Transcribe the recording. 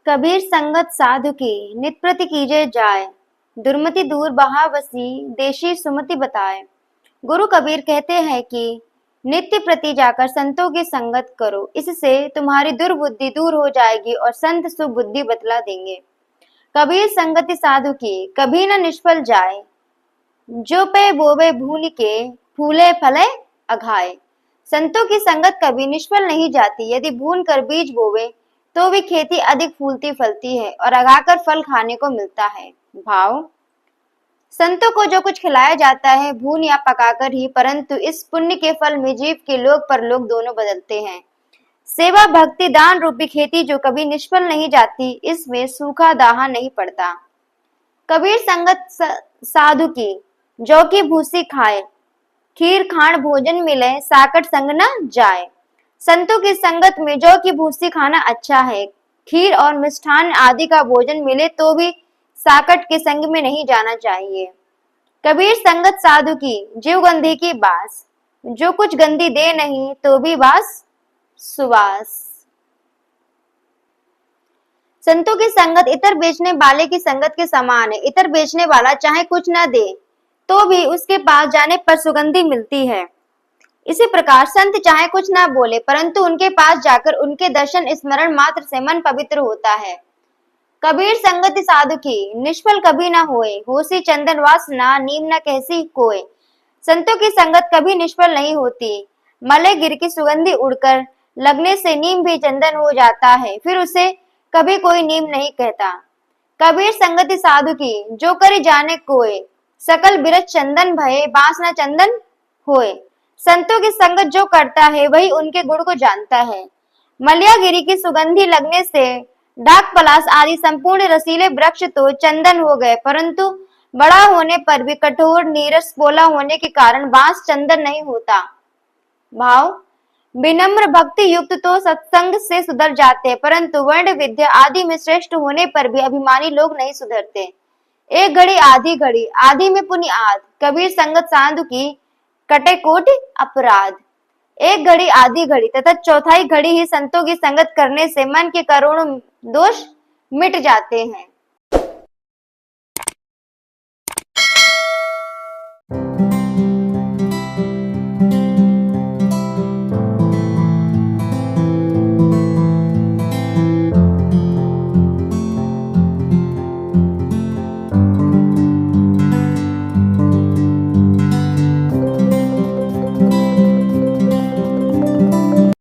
कबीर संगत साधु की नित प्रति कीजे जाए, दुर्मति दूर बहावसी देशी सुमति बताए। गुरु कबीर कहते हैं कि नित्य प्रति जाकर संतों की संगत करो, इससे तुम्हारी दुर्बुद्धि दूर हो जाएगी और संत सुबुद्धि बतला देंगे। कबीर संगति साधु की कभी न निष्फल जाए, जो पे बोवे भून के फूले फले अघाए। संतों की संगत कभी निष्फल नहीं जाती। यदि भून कर बीज बोवे तो भी खेती अधिक फूलती फलती है और अघाकर फल खाने को मिलता है। भाव, संतों को जो कुछ खिलाया जाता है भून या पकाकर ही, परंतु इस पुण्य के फल में जीव के लोक परलोक दोनों बदलते हैं। सेवा भक्ति दान रूपी खेती जो कभी निष्फल नहीं जाती, इसमें सूखा दाहा नहीं पड़ता। कबीर संगत साधु की जौ की भूसी खाए, खीर खाण भोजन मिले साकट संग न जाए। संतों की संगत में जौ की भूसी खाना अच्छा है, खीर और मिष्ठान आदि का भोजन मिले तो भी साकट के संग में नहीं जाना चाहिए। कबीर संगत साधु की जीव गंधी की बास, जो कुछ गंदी दे नहीं तो भी बास सुवास। संतों की संगत इतर बेचने वाले की संगत के समान है। इतर बेचने वाला चाहे कुछ न दे तो भी उसके पास जाने पर सुगंधी मिलती है। इसी प्रकार संत चाहे कुछ ना बोले, परंतु उनके पास जाकर उनके दर्शन स्मरण मात्र से मन पवित्र होता है। कबीर संगति साधु की निष्फल कभी ना होए, होसी चंदन वासना नीम न कहसी कोय। संतों की संगत कभी निष्फल नहीं होती। मले गिर की सुगंधी उड़कर लगने से नीम भी चंदन हो जाता है, फिर उसे कभी कोई नीम नहीं कहता। कबीर संगति साधु की जो करे जाने कोय, सकल बिरज चंदन भये बांस न चंदन होए। संतों की संगत जो करता है वही उनके गुण को जानता है। मलयागिरी की सुगंधी लगने से डाक पलास आदि संपूर्ण रसीले वृक्ष तो चंदन हो गए, परंतु बड़ा होने पर भी कठोर नीरस पोला होने के कारण बांस चंदन नहीं होता। भाव, विनम्र भक्ति युक्त तो सत्संग से सुधर जाते, परंतु वर्ण विद्या आदि में श्रेष्ठ होने पर भी अभिमानी लोग नहीं सुधरते। एक घड़ी आधी में पुण्य आध। कबीर संगत साधु की कटे कोटि अपराध। एक घड़ी आधी घड़ी तथा चौथाई घड़ी ही संतों की संगत करने से मन के करोड़ों दोष मिट जाते हैं।